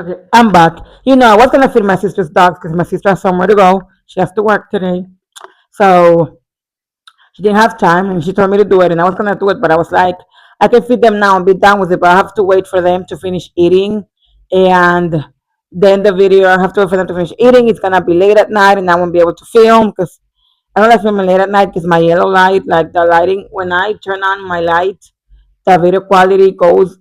Okay, I'm back. I was gonna feed my sister's dogs because my sister has somewhere to go. She has to work today, so she didn't have time, and she told me to do it, and I was gonna do it, but I was like, I can feed them now and be done with it, but I have to wait for them to finish eating, and then the video I have to wait for them to finish eating. It's gonna be late at night, and I won't be able to film because I don't like filming late at night because my yellow light, like the lighting, when I turn on my light, the video quality goes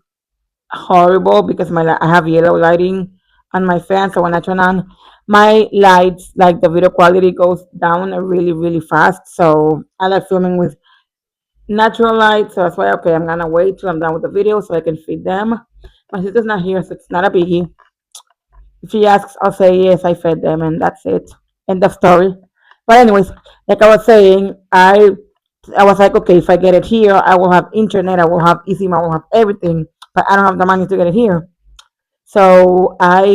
horrible because I have yellow lighting on my fan. So when I turn on my lights, like the video quality goes down really, really fast. So I like filming with natural light. So that's why, okay, I'm gonna wait till I'm done with the video so I can feed them. My sister's not here, so it's not a biggie. If she asks, I'll say yes, I fed them, and that's it. End of story. But anyways, like I was saying, I was like, okay, if I get it here, I will have internet, I will have easy, I will have everything, but I don't have the money to get it here. So I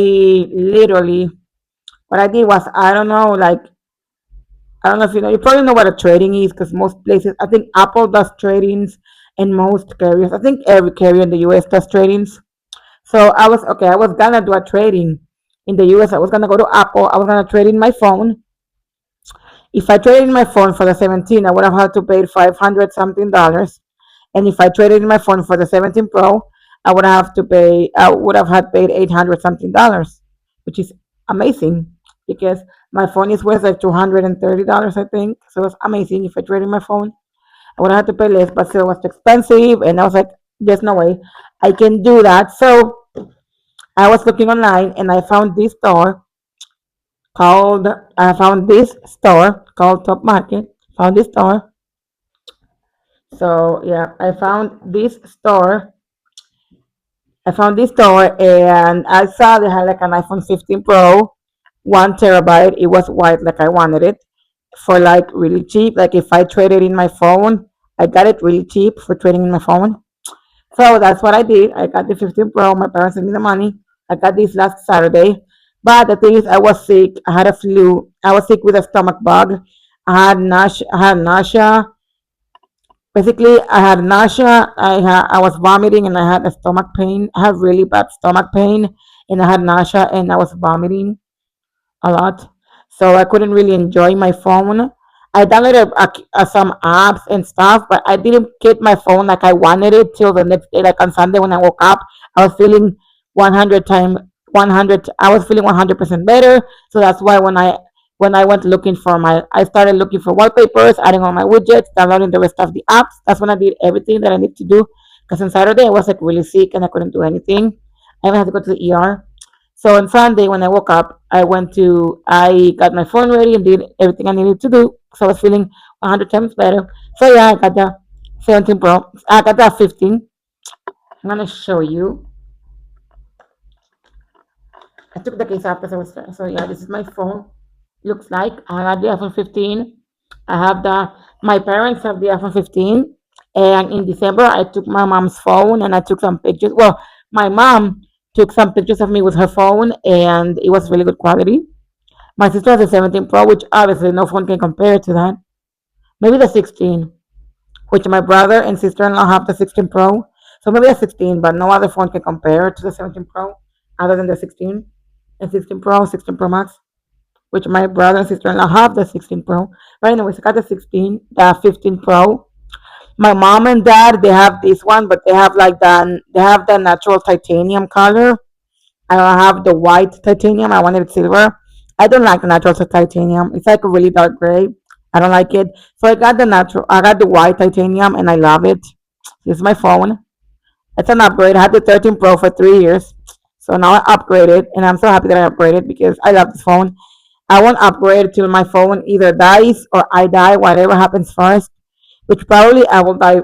literally, what I did was, I don't know, like, I don't know if you probably know what a trading is because most places, I think Apple does tradings and most carriers, I think every carrier in the US does tradings. So okay, I was gonna do a trading in the US. I was gonna go to Apple, I was gonna trade in my phone. If I traded in my phone for the 17, I would have had to pay 500 something dollars. And if I traded in my phone for the 17 Pro, I would have had paid 800 something dollars, which is amazing because my phone is worth like $230, I think. So it's amazing. If I traded my phone, I would have had to pay less, but still it was expensive. And I was like, there's no way I can do that. So I was looking online and I found this store called Top Market. Found this store. So yeah, I found this store and I saw they had like an iPhone 15 Pro, 1 terabyte. It was white like I wanted it for like really cheap. Like if I traded in my phone, I got it really cheap for trading in my phone. So that's what I did. I got the 15 Pro. My parents sent me the money. I got this last Saturday. But the thing is, I was sick. I had a flu. I was sick with a stomach bug. I had nausea. Basically, I had nausea. I was vomiting and I had a stomach pain. I had really bad stomach pain and I had nausea and I was vomiting a lot. So I couldn't really enjoy my phone. I downloaded some apps and stuff, but I didn't get my phone like I wanted it till the next day. Like on Sunday when I woke up, I was feeling 100 time 100. I was feeling 100% better. So that's why when I went looking for I started looking for wallpapers, adding all my widgets, downloading the rest of the apps. That's when I did everything that I need to do. Because on Saturday I was like really sick and I couldn't do anything. I even had to go to the ER. So on Sunday when I woke up, I got my phone ready and did everything I needed to do. So I was feeling 100 times better. So yeah, I got the 17 Pro. I got the 15. I'm gonna show you. I took the case off because I was stressed. So yeah, this is my phone. Looks like I got the iPhone 15. I have my parents have the iPhone 15. And in December, I took my mom's phone and I took some pictures. Well, my mom took some pictures of me with her phone and it was really good quality. My sister has a 17 Pro, which obviously no phone can compare to that. Maybe the 16, which my brother and sister-in-law have the 16 Pro. So maybe the 16, but no other phone can compare to the 17 Pro other than the 16 and 16 Pro, 16 Pro Max, which my brother and sister-in-law have the 16 Pro. But anyways, I got the 16, the 15 Pro. My mom and dad, they have this one, but they have the natural titanium color. I don't have the white titanium. I wanted silver. I don't like the natural titanium. It's like a really dark gray. I don't like it. So I got the white titanium and I love it. This is my phone. It's an upgrade. I had the 13 Pro for 3 years. So now I upgraded and I'm so happy that I upgraded because I love this phone. I won't upgrade till my phone either dies or I die, whatever happens first, which probably I will die.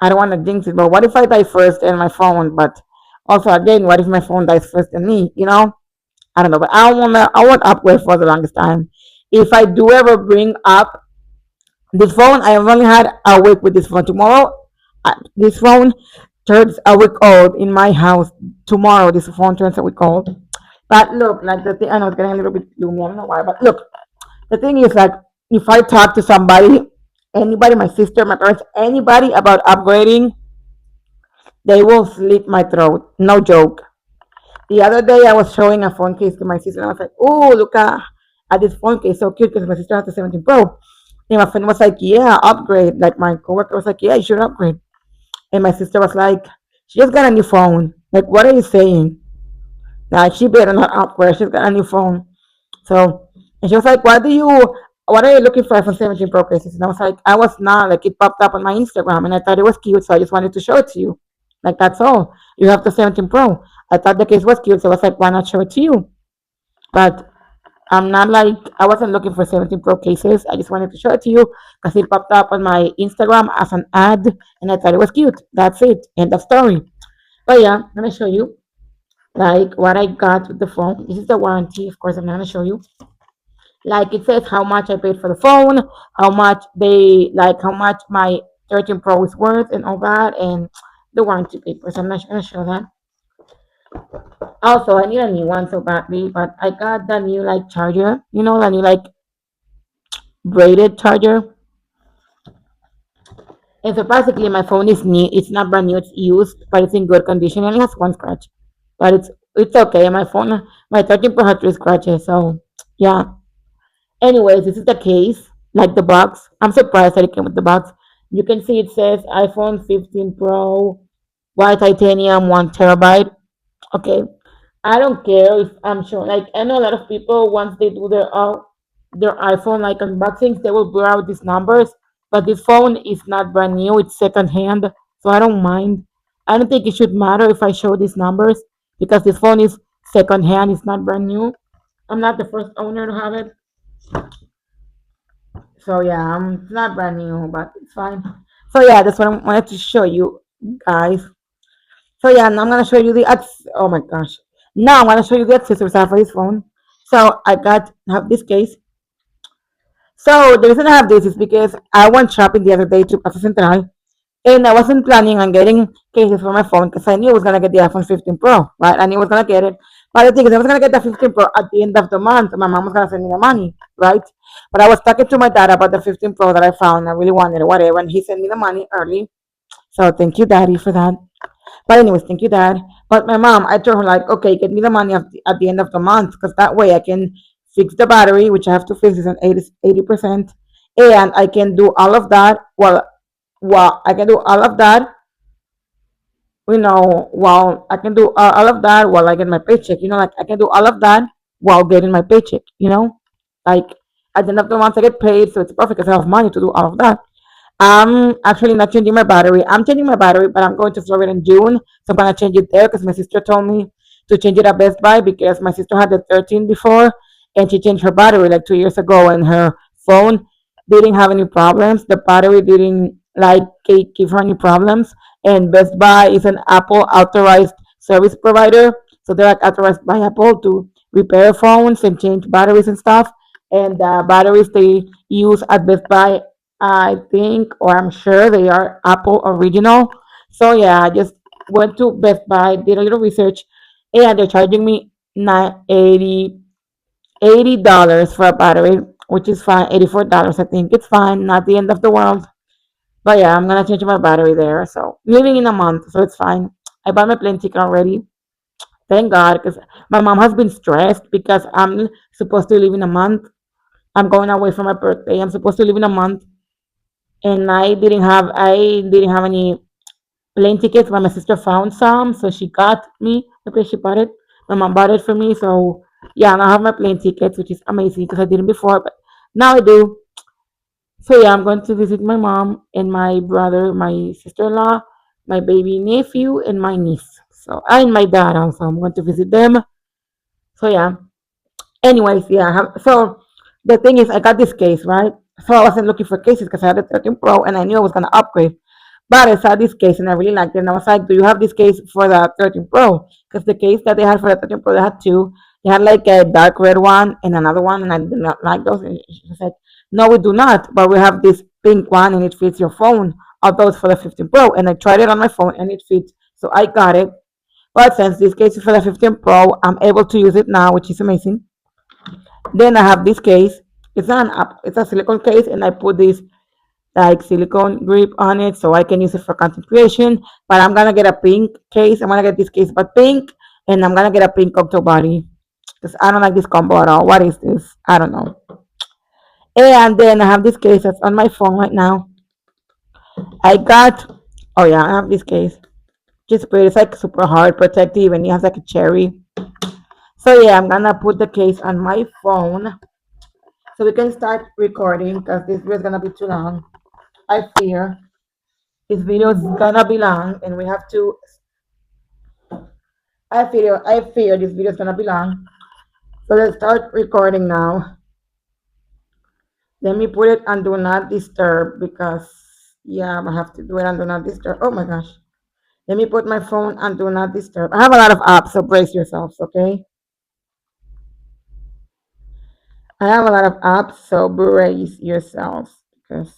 I don't want to jinx it, but what if I die first and my phone? But also, again, what if my phone dies first than me? I don't know, but I won't upgrade for the longest time. If I do ever bring up this phone, I have only had a week with this phone. Tomorrow, this phone turns a week old in my house. Tomorrow, this phone turns a week old. But look, like the thing, I know it's getting a little bit gloomy. I don't know why, but look, the thing is, like, if I talk to somebody, anybody, my sister, my parents, anybody about upgrading, they will slit my throat. No joke. The other day I was showing a phone case to my sister, and I was like, "Oh, look at this phone case, so cute," because my sister has the 17 Pro. And my friend was like, "Yeah, upgrade." Like my coworker was like, "Yeah, you should upgrade." And my sister was like, "She just got a new phone. Like, what are you saying? Like, she better not upgrade. She's got a new phone." So, and she was like, what are you looking for iPhone 17 Pro cases?" And I was like, I was not, like, it popped up on my Instagram and I thought it was cute. So I just wanted to show it to you. Like, that's all. You have the 17 Pro. I thought the case was cute. So I was like, why not show it to you? But I'm not like, I wasn't looking for 17 Pro cases. I just wanted to show it to you because it popped up on my Instagram as an ad and I thought it was cute. That's it. End of story. But yeah, I'm going to show you like what I got with the phone. This is the warranty. Of course, I'm not going to show you. Like it says how much I paid for the phone, how much my 13 Pro is worth, and all that, and the warranty papers. I'm not gonna show that. Also, I need a new one so badly, but I got the new like charger. You know, the new like braided charger. And so basically, my phone is new. It's not brand new. It's used, but it's in good condition. It only has one scratch, but it's okay. My 13 Pro had three scratches, so yeah. Anyways, this is the case, like the box. I'm surprised that it came with the box. You can see it says iPhone 15 Pro, white titanium, 1 terabyte. Okay, I don't care if I'm sure. Like I know a lot of people once they do their iPhone like unboxings, they will blur out these numbers. But this phone is not brand new; it's second hand, so I don't mind. I don't think it should matter if I show these numbers because this phone is second hand. It's not brand new. I'm not the first owner to have it. So yeah, it's not brand new, but it's fine. So yeah, that's what I wanted to show you guys. So yeah, now I'm gonna show you oh my gosh. Now I'm gonna show you the accessories I have for this phone. So I have this case. So the reason I have this is because I went shopping the other day to Plaza Central, and I wasn't planning on getting cases for my phone because I knew I was gonna get the iPhone 15 Pro, right? I knew I was gonna get it. But the thing is, I was gonna get the 15 Pro at the end of the month. My mom was gonna send me the money, right? But I was talking to my dad about the 15 Pro that I found. I really wanted it, whatever, and he sent me the money early. So thank you, Daddy, for that. But anyways, thank you, Dad. But my mom, I told her like, okay, get me the money at the end of the month because that way I can fix the battery, which I have to fix is on 80%, and I can do all of that. Well, I can do all of that, while I can do all of that while I get my paycheck. Like I can do all of that while getting my paycheck. Like at the end of the month I get paid, so it's perfect because I have money to do all of that. I'm actually not changing my battery. I'm changing my battery, but I'm going to Florida in June, so I'm gonna change it there because my sister told me to change it at Best Buy because my sister had the 13 before, and she changed her battery like 2 years ago, and her phone didn't have any problems. The battery didn't like give her any problems, and Best Buy is an Apple authorized service provider, so they're like authorized by Apple to repair phones and change batteries and stuff. And the batteries they use at Best Buy, I think, or I'm sure they are Apple original. So yeah, I just went to Best Buy, did a little research, and they're charging me 80 dollars for a battery, which is fine. $84, I think it's fine, not the end of the world. But yeah, I'm gonna change my battery there. So leaving in a month, so it's fine. I bought my plane ticket already. Thank God, because my mom has been stressed because I'm supposed to leave in a month. I'm going away for my birthday. I'm supposed to leave in a month, and I didn't have any plane tickets, but my sister found some, so she got me the place she bought it. My mom bought it for me, so yeah, now I have my plane tickets, which is amazing because I didn't before, but now I do. So yeah, I'm going to visit my mom and my brother, my sister-in-law, my baby nephew, and my niece. So and my dad also. I'm going to visit them. So yeah. Anyways, yeah. So the thing is, I got this case, right? So I wasn't looking for cases because I had a 13 Pro and I knew I was gonna upgrade. But I saw this case and I really liked it. And I was like, "Do you have this case for the 13 Pro?" Because the case that they had for the 13 Pro, they had two. They had like a dark red one and another one, and I did not like those. And she said, "No, we do not. But we have this pink one, and it fits your phone. Although it's for the 15 Pro." And I tried it on my phone, and it fits. So I got it. But since this case is for the 15 Pro, I'm able to use it now, which is amazing. Then I have this case. It's a silicone case, and I put this like silicone grip on it so I can use it for content creation. But I'm gonna get a pink case. I'm gonna get this case but pink, and I'm gonna get a pink cocktail body because I don't like this combo at all. What is this? I don't know. And then I have this case that's on my phone right now. I got, oh yeah, I have this case. Just pretty. It's like super hard protective, and it has like a cherry. So yeah, I'm gonna put the case on my phone so we can start recording because this video is gonna be too long. I fear this video is gonna be long, and we have to. I fear this video is gonna be long. So let's start recording now. Let me put it on do not disturb because yeah, I have to do it on do not disturb. Oh my gosh. Let me put my phone on do not disturb. I have a lot of apps, so brace yourselves, okay? I have a lot of apps, so brace yourselves because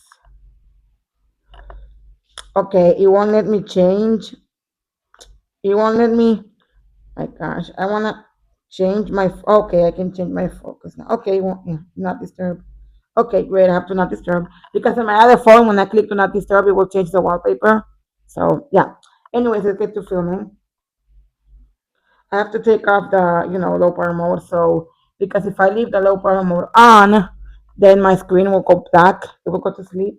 okay, it won't let me change. It won't let me. My gosh, I wanna change my. Okay, I can change my focus now. Okay, it won't, yeah, not disturb. Okay, great. I have to not disturb because on my other phone, when I click to not disturb, it will change the wallpaper. So yeah. Anyways, let's get to filming. I have to take off the low power mode. So because if I leave the low power mode on, then my screen will go black. It will go to sleep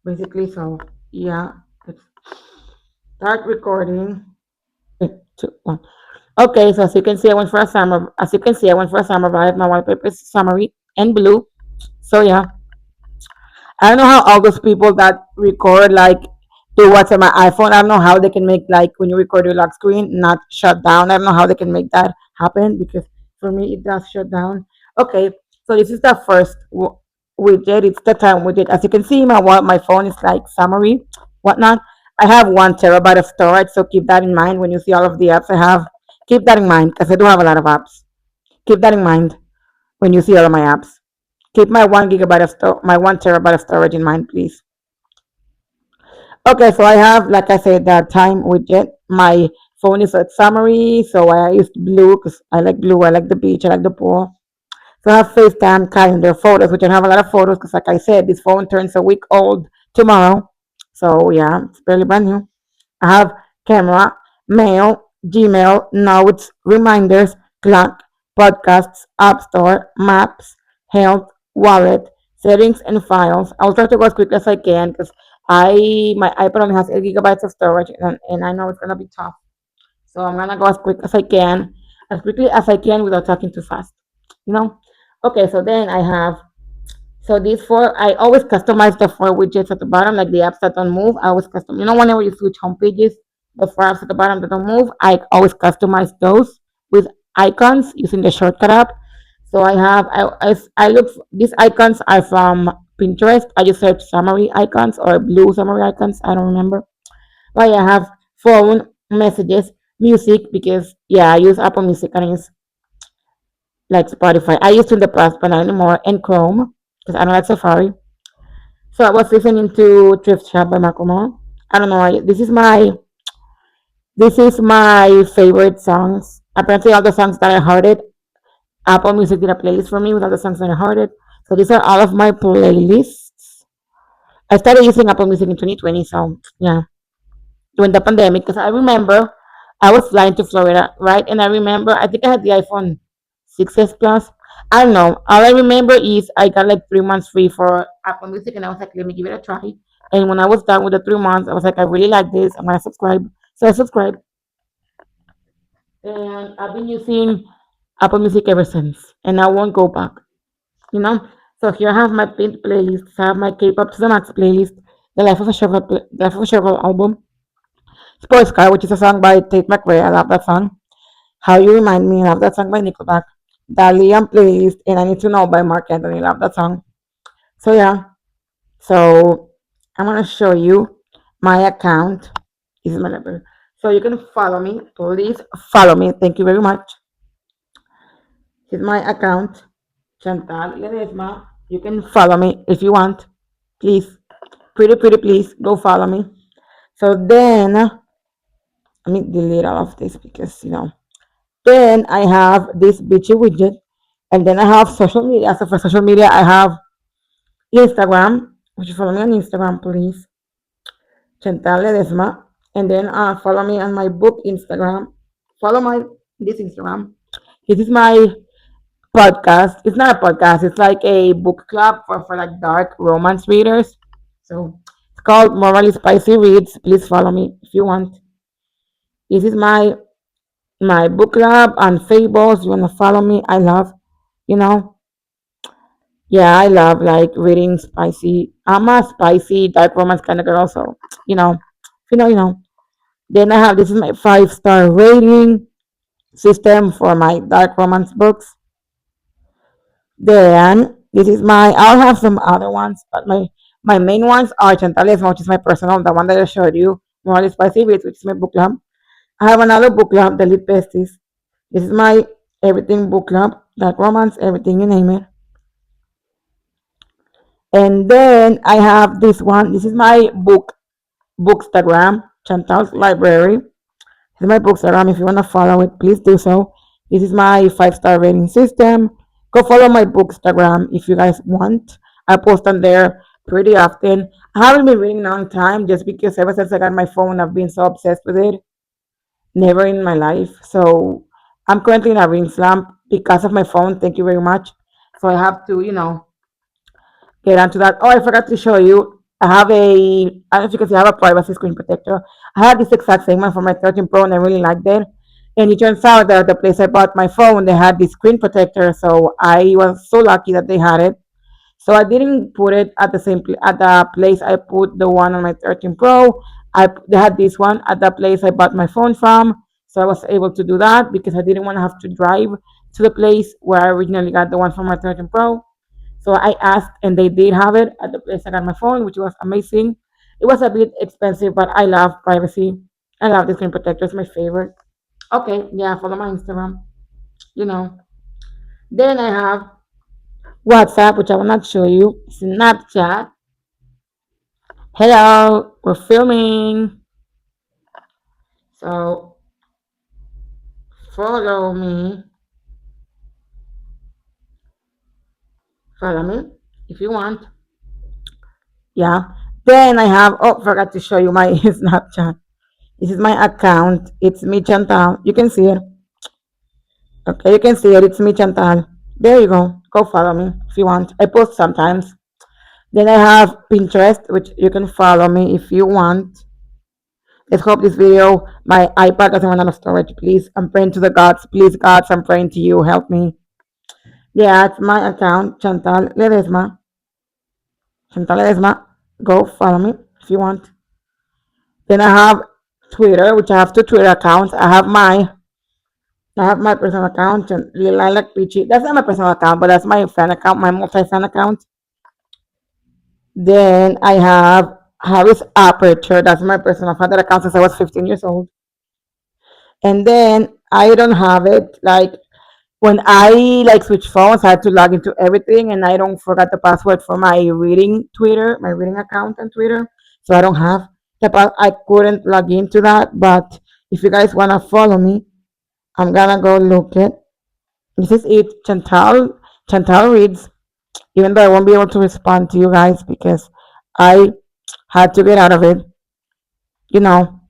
basically. So yeah, let's start recording. 3, 2, 1. Okay, so as you can see, I went for a summer. As you can see, I went for a summer vibe. My wallpaper is summery and blue. So yeah, I don't know how all those people that record like do what's on my iPhone. I don't know how they can make like when you record your lock screen not shut down. I don't know how they can make that happen because for me it does shut down. Okay, so this is the first widget. It's the time widget. As you can see, my phone is like summary, whatnot. I have 1 terabyte of storage, so keep that in mind when you see all of the apps I have. Keep that in mind because I do have a lot of apps. Keep that in mind when you see all of my apps. Keep my 1 gigabyte of my 1 terabyte of storage in mind, please. Okay, so I have, like I said, the time widget. My phone is at summary, so I used blue because I like blue. I like the beach. I like the pool. So I have FaceTime, calendar, photos, which I have a lot of photos because, like I said, this phone turns a week old tomorrow. So yeah, it's barely brand new. I have camera, mail, Gmail, notes, reminders, clock, podcasts, app store, maps, health, wallet, settings, and files. I'll try to go as quick as I can because my iPad only has 8 gigabytes of storage, and I know it's gonna be tough. So I'm gonna go as quick as I can, as quickly as I can without talking too fast. You know? Okay, so then I have these four, I always customize the four widgets at the bottom, like the apps that don't move. I always custom. Whenever you switch home pages, the four apps at the bottom that don't move, I always customize those with icons using the shortcut app. So I look. These icons are from Pinterest. I just search summary icons or blue summary icons. I don't remember. But I have phone, messages, music because yeah, I use Apple Music and I use like Spotify. I used to in the past, but not anymore. And Chrome because I don't like Safari. So I was listening to Thrift Shop by Macklemore. I don't know. This is my favorite songs. Apparently, all the songs that I heard, Apple Music did a playlist for me with all the songs that I heard. So these are all of my playlists. I started using Apple Music in 2020. So yeah, during the pandemic, because I remember I was flying to Florida, right? And I remember I think I had the iPhone 6s Plus. I don't know. All I remember is I got like 3 months free for Apple Music, and I was like, let me give it a try. And when I was done with the 3 months, I was like, I really like this. I'm gonna subscribe. So I subscribed, and I've been using Apple Music ever since, and I won't go back. You know. So here I have my pinned playlist. I have my K-pop to the Max playlist, the Life of a Shovel album, Sports Car, which is a song by Tate McRae. I love that song. How You Remind Me. I love that song by Nickelback. The Liam playlist and I Need to Know by Mark Anthony. I love that song. So yeah. So I'm gonna show you my account. This is my number. So you can follow me. Please follow me. Thank you very much. This is my account. Chantal Ledesma. You can follow me if you want. Please. Pretty please. Go follow me. So then let me delete all of this because then I have this bitchy widget, and then I have social media. So for social media, I have Instagram. Would you follow me on Instagram, please? Chantal Ledesma. And then follow me on my book Instagram. Follow my this Instagram. This is my podcast. It's not a podcast. It's like a book club for like dark romance readers. So it's called Morally Spicy Reads. Please follow me if you want. This is my book club on Facebook. You wanna follow me? I love, you know, yeah, I love like reading spicy. I'm a spicy dark romance kind of girl, so you know, you know. Then I have this is my 5-star rating system for my dark romance books. Then this is my. I'll have some other ones, but my main ones are Chantalleledesma, which is my personal, the one that I showed you. More Spicy Bits, which is my book club. I have another book club, the Lit Besties. This is my everything book club, dark romance, everything you name it. And then I have this one. This is my bookstagram, Chantal's Library. This is my bookstagram. If you wanna follow it, please do so. This is my 5-star rating system. Go follow my bookstagram if you guys want. I post on there pretty often. I haven't been reading in a long time just because ever since I got my phone, I've been so obsessed with it. Never in my life. So I'm currently in a reading slump because of my phone. Thank you very much. So I have to, get onto that. Oh, I forgot to show you. I don't know if you can see, I have a privacy screen protector. I had this exact same one for my 13 Pro and I really liked it. And it turns out that the place I bought my phone, they had this screen protector. So I was so lucky that they had it. So I didn't put it at at the place I put the one on my 13 Pro. They had this one at the place I bought my phone from. So I was able to do that because I didn't want to have to drive to the place where I originally got the one from my 13 Pro. So I asked, and they did have it at the place I got my phone, which was amazing. It was a bit expensive, but I love privacy. I love the screen protector. It's my favorite. Okay, yeah, follow my Instagram. You know. Then I have WhatsApp, which I will not show you. Snapchat. Hello, we're filming. So follow me. Follow me if you want. Yeah. Then I have. Oh, forgot to show you my Snapchat. This is my account. It's me Chantal. You can see it. Okay, you can see it. It's me, Chantal. There you go. Go follow me if you want. I post sometimes. Then I have Pinterest, which you can follow me if you want. Let's hope this video, my iPad doesn't run out of storage. Please, I'm praying to the gods. Please, gods, I'm praying to you. Help me. Yeah, it's my account, Chantal Ledesma. Chantal Ledesma. Go follow me if you want. Then I have Twitter, which I have two Twitter accounts. I have my personal account, Lilac Peachy. That's not my personal account, but that's my fan account, my multi-fan account. Then I have Harris Aperture. That's my personal fan that account since I was 15 years old. And then I don't have it. Like when I like switch phones, I had to log into everything, and I don't forgot the password for my reading Twitter, my reading account on Twitter. So I don't have I couldn't log into that. But if you guys wanna follow me, I'm gonna go look it. This is it, Chantal reads. Even though I won't be able to respond to you guys because I had to get out of it. You know.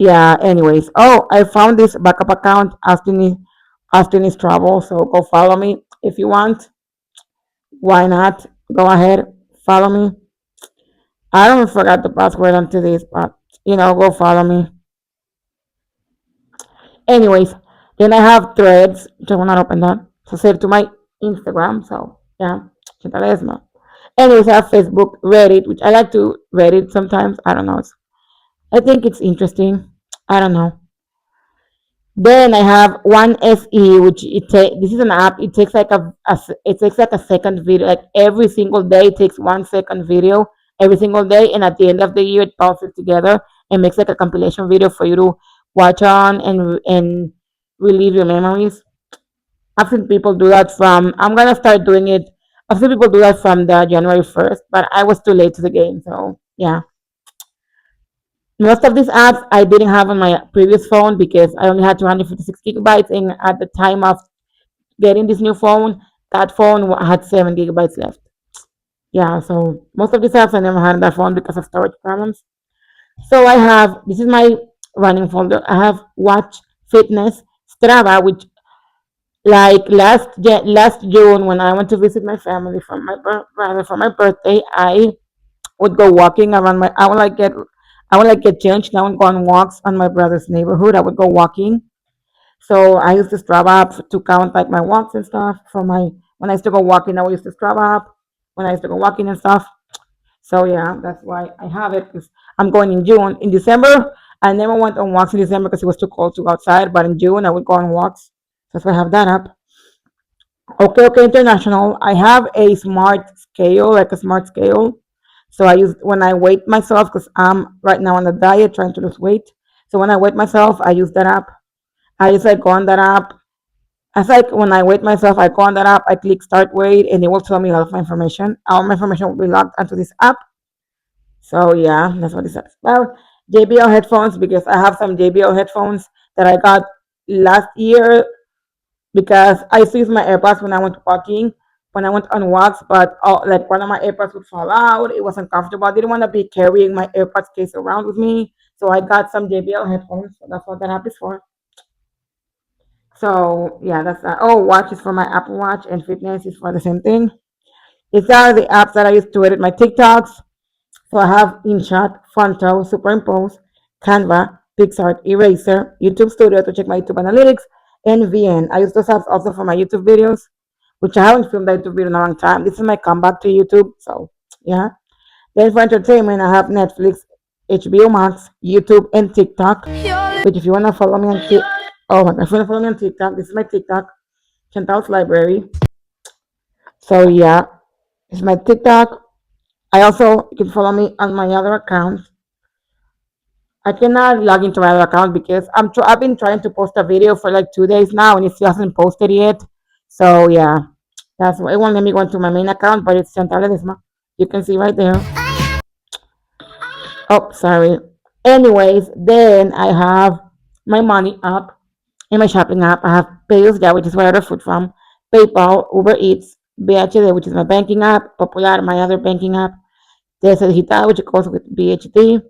Yeah. Anyways. Oh, I found this backup account. Austin is trouble. So go follow me if you want. Why not? Go ahead. Follow me. I don't forgot the password onto this, but go follow me. Anyways, then I have threads, which I will not open that. So save to my Instagram. So yeah, chantalleledesma. Anyways, I have Facebook, Reddit, which I like to Reddit sometimes. I don't know. I think it's interesting. I don't know. Then I have one SE, which this is an app. It takes like it takes like a second video. Like every single day, it takes 1 second video every single day, and at the end of the year, it pulls it together and makes like a compilation video for you to watch on and relive your memories. I've seen people do that from. I'm gonna start doing it. I've seen people do that from the January 1st, but I was too late to the game, so yeah. Most of these apps I didn't have on my previous phone because I only had 256 gigabytes, and at the time of getting this new phone, that phone had 7 gigabytes left. Yeah, so most of these apps I never had on that phone because of storage problems. So I have this is my running folder. I have watch fitness, Strava, which like last June when I went to visit my family for my rather for my birthday, I would go walking around my. I would like get changed. I would go on walks on my brother's neighborhood. I would go walking. So I used to Strava up to count like my walks and stuff for my when I used to go walking. I would use to Strava up when I used to go walking and stuff. So yeah, that's why I have it because I'm going in June. In December, I never went on walks in December because it was too cold to go outside. But in June, I would go on walks. That's why I have that up. Okay, okay, international. I have a smart scale, like a smart scale. So I use when I weight myself because I'm right now on a diet trying to lose weight. So when I weight myself, I use that app. I just like go on that app. I like when I weight myself, I go on that app, I click start weight, and it will tell me all of my information. All my information will be logged onto this app. So yeah, that's what it's about. JBL headphones because I have some JBL headphones that I got last year because I used to use my AirPods when I went walking, when I went on walks, but like one of my AirPods would fall out. It wasn't comfortable. I didn't want to be carrying my AirPods case around with me, so I got some JBL headphones. So that's what that app is for. So yeah, that's that. Oh, watch is for my Apple Watch, and fitness is for the same thing. These are the apps that I use to edit my TikToks. So I have InShot, Fronto, Superimpose, Canva, PixArt, Eraser, YouTube Studio to check my YouTube analytics, and VN. I use those apps also for my YouTube videos, which I haven't filmed a YouTube video in a long time. This is my comeback to YouTube. So yeah. Then for entertainment, I have Netflix, HBO Max, YouTube, and TikTok. Which if you wanna follow me on oh my god, if you wanna follow me on TikTok, this is my TikTok, Chantal's Library. So yeah, this is my TikTok. I also you can follow me on my other account. I cannot log into my other account because I've been trying to post a video for like 2 days now and it still hasn't posted yet. So yeah, that's why it won't let me go into my main account, but it's chantalleledesma. You can see right there. Oh, sorry. Anyways, then I have my money app in my shopping app. I have Payos, yeah, which is where I order food from. PayPal, Uber Eats, BHD, which is my banking app. Popular, my other banking app. There's a Digital, which goes with BHD.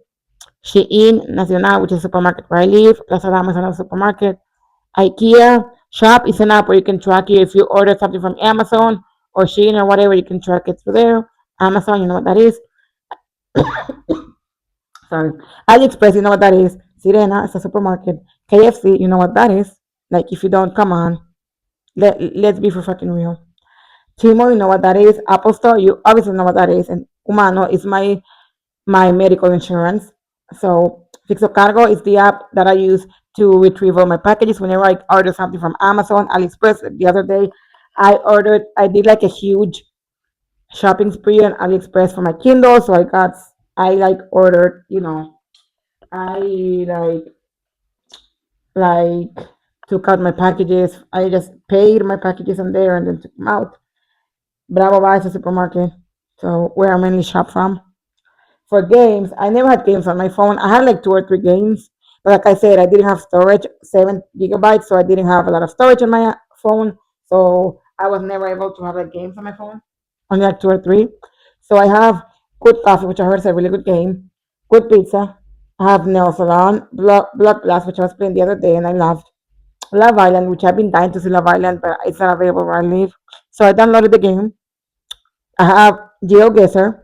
Shein, Nacional, which is a supermarket where I live. Plaza Damas, another supermarket. IKEA, Shop is an app where you can track it if you order something from Amazon or Shein or whatever. You can track it through there. Amazon, you know what that is. Sorry. AliExpress, you know what that is. Sirena, it's a supermarket. KFC, you know what that is. Like, if you don't, come on. Let's be for fucking real. Timo, you know what that is. Apple Store, you obviously know what that is. And Humano is my medical insurance. So Fixo Cargo is the app that I use to retrieve all my packages whenever I order something from Amazon, AliExpress. The other day, I did like a huge shopping spree on AliExpress for my Kindle. So I like ordered, I like took out my packages. I just paid my packages on there and then took them out. Bravo Buy is a supermarket, so where I mainly shop from. For games, I never had games on my phone. I had like two or three games, but like I said, I didn't have storage, 7 gigabytes, so I didn't have a lot of storage on my phone. So I was never able to have like games on my phone, only like two or three. So I have Good Coffee, which I heard is a really good game. Good Pizza. I have Nail Salon, Blood Blast, which I was playing the other day and I loved. Love Island, which I've been dying to see Love Island, but it's not available where I live. So I downloaded the game. I have GeoGuessr,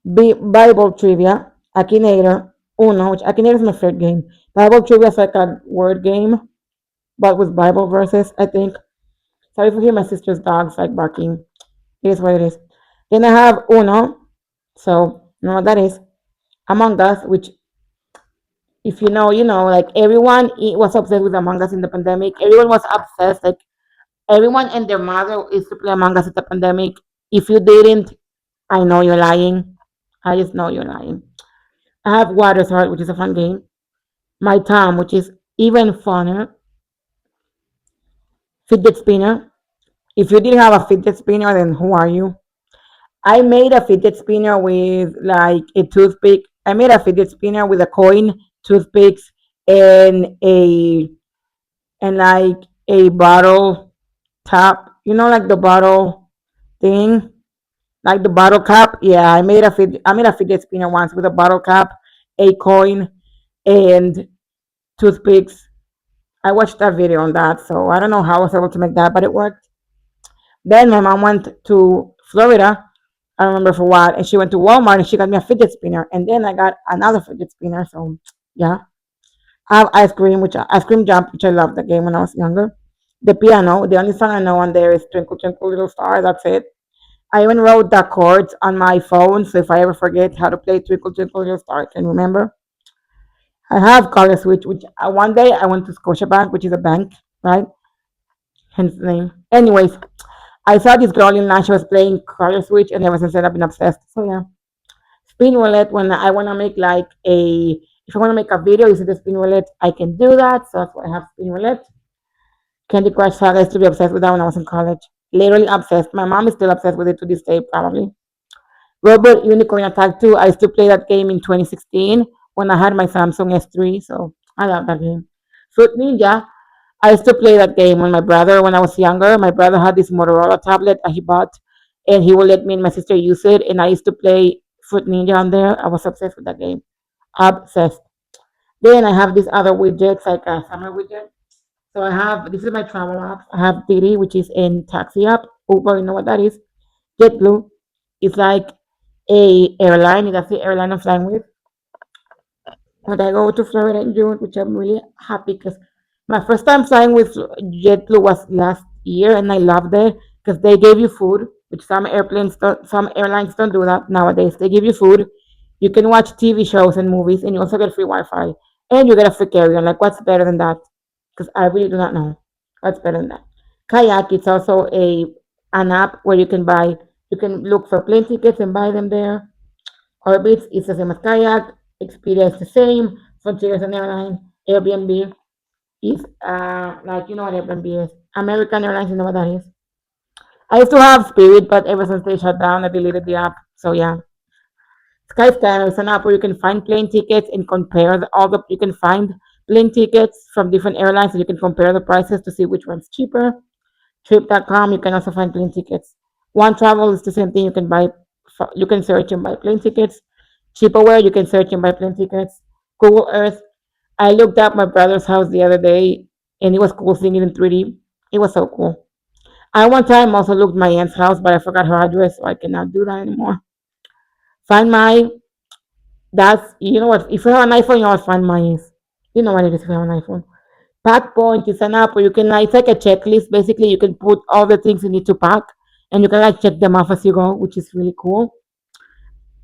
Bible Trivia, Akinator, Uno, which Akinator is my favorite game. Bible Trivia is like a word game, but with Bible verses, I think. Sorry if you hear my sister's dogs like barking. It is what it is. Then I have Uno, so you know what that is. Among Us, which if you know, you know, like everyone was obsessed with Among Us in the pandemic. Everyone was obsessed, like everyone and their mother is to play Among Us in the pandemic. If you didn't, I know you're lying. I just know you're lying. I have Water's Heart, which is a fun game. My Tom, which is even funner. Fidget Spinner. If you didn't have a fidget spinner, then who are you? I made a fidget spinner with like a toothpick. I made a fidget spinner with a coin, toothpicks, and like a bottle top. You know, like the bottle thing, like the bottle cap. Yeah, I made a fidget spinner once with a bottle cap, a coin, and toothpicks. I watched that video on that, so I don't know how I was able to make that, but it worked. Then my mom went to Florida. I don't remember for what, and she went to Walmart and she got me a fidget spinner, and then I got another fidget spinner. So yeah, I have ice cream, ice cream jump, which I loved the game when I was younger. The piano, the only song I know on there is Twinkle Twinkle Little Star. That's it. I even wrote the chords on my phone, so if I ever forget how to play Twinkle Twinkle Little Star, I can remember. I have Color Switch, which one day I went to Scotiabank, which is a bank, right? Hence the name. Anyways, I saw this girl in line. She was playing Color Switch, and ever since then I've been obsessed. So yeah, spin roulette. When I want to make like if I want to make a video using the spin roulette, I can do that. So that's why I have spin roulette. Candy Crush Saga, I used to be obsessed with that when I was in college. Literally obsessed. My mom is still obsessed with it to this day, probably. Robot Unicorn Attack 2. I used to play that game in 2016 when I had my Samsung S3. So I love that game. Fruit Ninja. I used to play that game when I was younger. My brother had this Motorola tablet that he bought, and he would let me and my sister use it. And I used to play Fruit Ninja on there. I was obsessed with that game. Obsessed. Then I have these other widgets like a summer widget. So I have this is my travel app. I have Didi, which is in taxi app. Uber, you know what that is? JetBlue is like a airline. That's the airline I'm flying with. When I go to Florida in June, which I'm really happy because my first time flying with JetBlue was last year, and I loved it because they gave you food, which some airlines don't do that nowadays. They give you food, you can watch TV shows and movies, and you also get free Wi-Fi, and you get a free carry-on. Like, what's better than that? Because I really do not know what's better than that. Kayak, it's also a an app where you can look for plane tickets and buy them there. Orbitz is the same as Kayak. Expedia is the same. Frontier is an airline. Airbnb is like you know what Airbnb is. American Airlines, you know what that is. I used to have Spirit, but ever since they shut down, I deleted the app. So yeah, Skyscanner is an app where you can find plane tickets and compare all the. You can find plane tickets from different airlines, and you can compare the prices to see which one's cheaper. Trip.com, you can also find plane tickets. One Travel is the same thing. You can search and buy plane tickets. Cheapaware, you can search and buy plane tickets. Google Earth, I looked up my brother's house the other day, and it was cool seeing it in 3D. It was so cool. I one time also looked my aunt's house, but I forgot her address, so I cannot do that anymore. Find My, that's, you know what, if you have an iPhone, you know what Find My is. You know what it is if you have an iPhone. Pack Point is an app where you can, it's like a checklist. Basically, you can put all the things you need to pack, and you can like check them off as you go, which is really cool.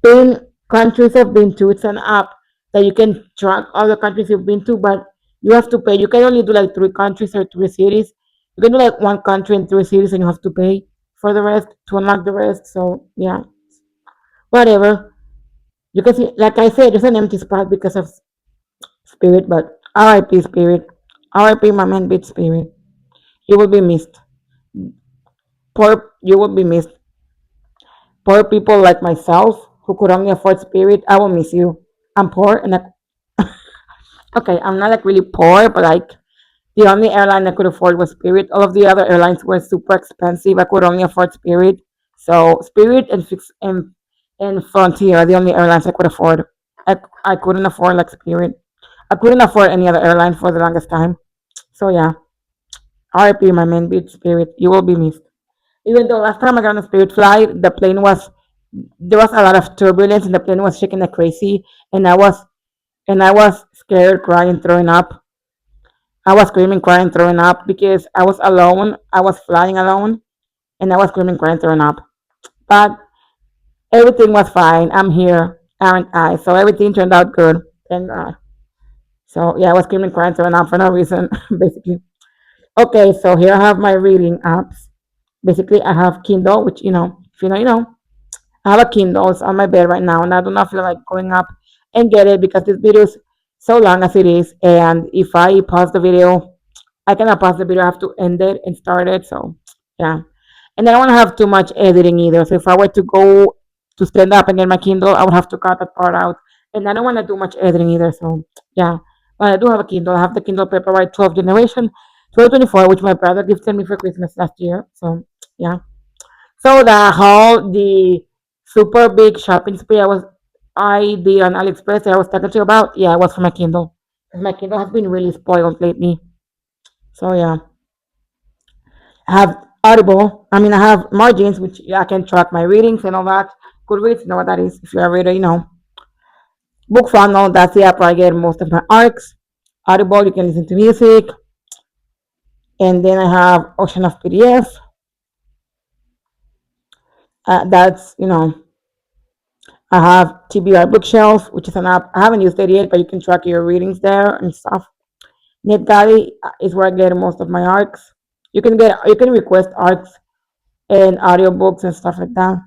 Pin countries I've been to. It's an app that you can track all the countries you've been to, but you have to pay. You can only do like 3 countries or 3 cities. You can do like one country and 3 cities, and you have to pay for the rest to unlock the rest. So yeah, whatever. You can see, like I said, it's an empty spot because of Spirit, but R.I.P. Spirit. R.I.P. my man, Beat Spirit. You will be missed. You will be missed. Poor people like myself who could only afford Spirit, I will miss you. I'm poor and okay, I'm not like really poor, but like the only airline I could afford was Spirit. All of the other airlines were super expensive. I could only afford Spirit. So Spirit and Frontier are the only airlines I could afford. I couldn't afford like Spirit. I couldn't afford any other airline for the longest time. So yeah, RIP my man, beat Spirit. You will be missed. Even though last time I got on a Spirit flight, the plane was there was a lot of turbulence and the plane was shaking like crazy, and I was scared, crying, throwing up. I was screaming, crying, throwing up because I was alone. I was flying alone, and I was screaming, crying, throwing up. But everything was fine. I'm here, aren't I? So everything turned out good. Thank God. So yeah, I was screaming, crying, throwing up for no reason, basically. Okay, so here I have my reading apps. Basically, I have Kindle, which if you know, you know. I have a Kindle. It's on my bed right now, and I do not feel like going up and get it because this video is so long as it is. And if I pause the video, I cannot pause the video. I have to end it and start it. So yeah, and I don't want to have too much editing either. So if I were to go to stand up and get my Kindle, I would have to cut that part out, and I don't want to do much editing either. So yeah, but I do have a Kindle. I have the Kindle Paperwhite 12th generation, 2024, which my brother gifted me for Christmas last year. So yeah. So the super big shopping spree I did on AliExpress that I was talking to you about, yeah, it was for my Kindle. 'Cause my Kindle has been really spoiled lately. So yeah, I have Audible. I mean, I have margins, which I can track my readings and all that. Goodreads, you know what that is. If you're a reader, you know. Book Funnel, that's the app where I get most of my arcs. Audible, you can listen to music. And then I have Ocean of PDF. That's, I have TBR Bookshelf, which is an app. I haven't used it yet, but you can track your readings there and stuff. NetGalley is where I get most of my arcs. You can request arcs and audiobooks and stuff like that.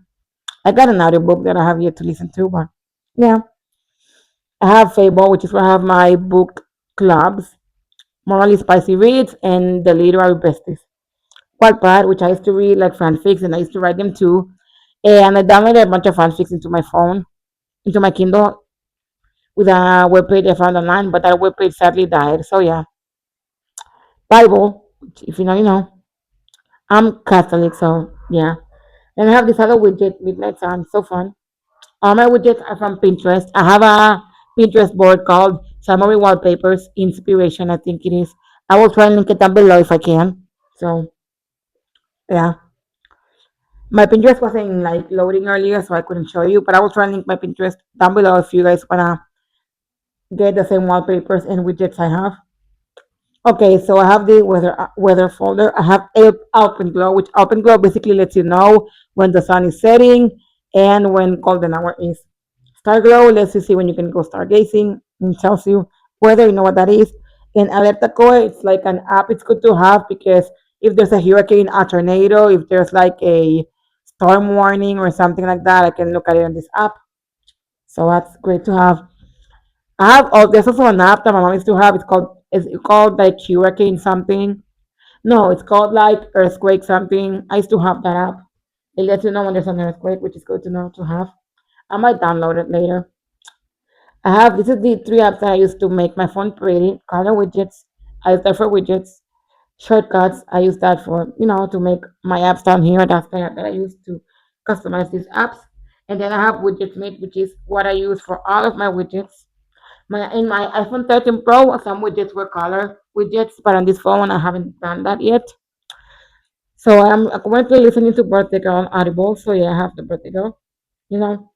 I got an audiobook that I have yet to listen to, but yeah. I have Fable, which is where I have my book clubs, Morally Spicy Reads, and the Literary Besties. Wattpad, which I used to read like fanfics, and I used to write them too. And I downloaded a bunch of fanfics into my phone, into my Kindle, with a webpage I found online, but that webpage sadly died. So yeah, Bible, which if you know, you know. I'm Catholic, so yeah. And I have this other widget, Midnight Sun, so fun. All my widgets are from Pinterest. I have a Pinterest board called Summary Wallpapers Inspiration, I think it is. I will try and link it down below if I can. So yeah. My Pinterest wasn't like loading earlier, so I couldn't show you, but I will try and link my Pinterest down below if you guys wanna get the same wallpapers and widgets I have. Okay, so I have the weather folder. I have Alpenglow, which Alpenglow basically lets you know when the sun is setting and when golden hour is. Starglow lets you see when you can go stargazing and tells you whether you know what that is. And Alerta Coe, it's like an app. It's good to have because if there's a hurricane, a tornado, if there's like a storm warning or something like that, I can look at it on this app. So that's great to have. I have there's also an app that my mom used to have. It's called like hurricane something. No, it's called like earthquake something. I used to have that app. It lets you know when there's an earthquake, which is good to know to have. I might download it later. I have this is the three apps that I use to make my phone pretty. Color widgets. I use that for widgets. Shortcuts. I use that for to make my apps down here. That's the app that I use to customize these apps. And then I have widgets made, which is what I use for all of my widgets. In my iPhone 13 Pro, some widgets were color widgets, but on this phone I haven't done that yet. So I'm currently listening to Birthday Girl on Audible. So yeah, I have the Birthday Girl, you know,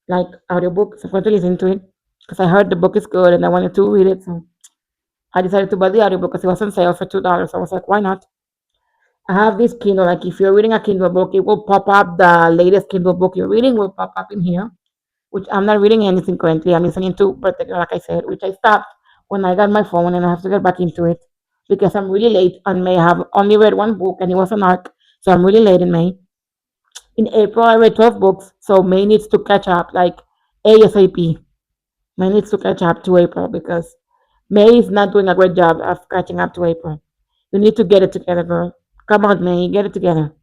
like audiobook. So I'm going to listen to it because I heard the book is good and I wanted to read it. So I decided to buy the audiobook because it was on sale for $2. So I was like, why not? I have this Kindle. Like if you're reading a Kindle book, it will pop up the latest Kindle book you're reading will pop up in here. Which I'm not reading anything currently. I'm listening to Birthday Girl, like I said, which I stopped when I got my phone and I have to get back into it because I'm really late on May. I have only read one book and it was an arc. So I'm really late in May. In April, I read 12 books. So May needs to catch up like ASAP. May needs to catch up to April because May is not doing a great job of catching up to April. You need to get it together, girl. Come on, May, get it together.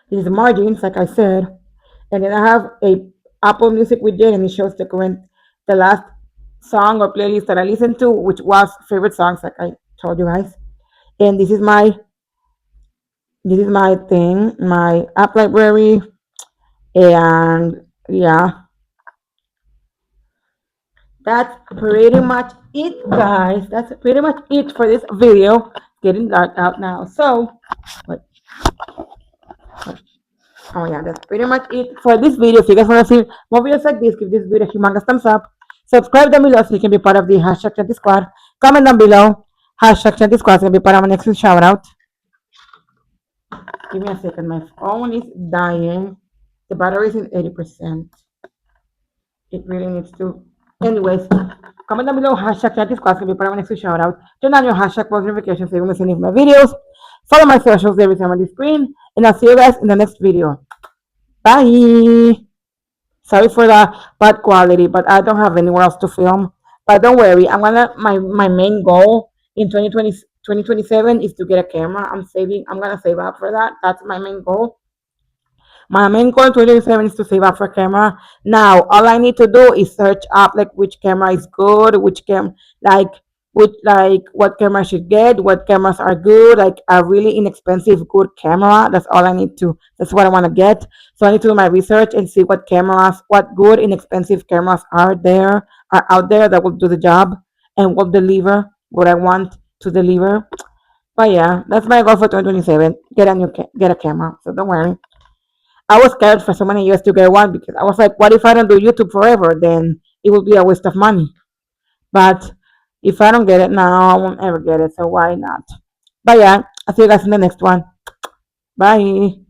These margins, like I said, and then I have a Apple Music widget, and it shows the last song or playlist that I listened to, which was favorite songs, like I told you guys. And this is my thing, my app library, and yeah, that's pretty much it, guys. That's pretty much it for this video. It's getting dark out now, so. What, oh yeah, that's pretty much it for this video. If you guys want to see more videos like this, give this video a humongous thumbs up. Subscribe down below so you can be part of the hashtag Chanty Squad. Comment down below. Hashtag Chanty Squad is going to be part of my next shout out. Give me a second. My phone is dying. The battery is in 80%. It really needs to. Anyways, comment down below. Hashtag Chanty Squad is going to be part of my next shout out. Turn on your hashtag post notifications so you don't miss any of my videos. Follow my socials every time on the screen. And I'll see you guys in the next video. Bye. Sorry for the bad quality, but I don't have anywhere else to film. But don't worry, my main goal in 2027 is to get a camera. I'm gonna save up for that. That's my main goal. My main goal in 2027 is to save up for a camera. Now, all I need to do is search up like which camera is good, like what camera I should get, what cameras are good, like a really inexpensive good camera. That's all I need to. That's what I want to get. So I need to do my research and see what good inexpensive cameras are out there that will do the job and will deliver what I want to deliver. But yeah, that's my goal for 2027. Get a camera. So don't worry. I was scared for so many years to get one because I was like, what if I don't do YouTube forever? Then it will be a waste of money. But if I don't get it now, I won't ever get it. So why not? But yeah, I'll see you guys in the next one. Bye.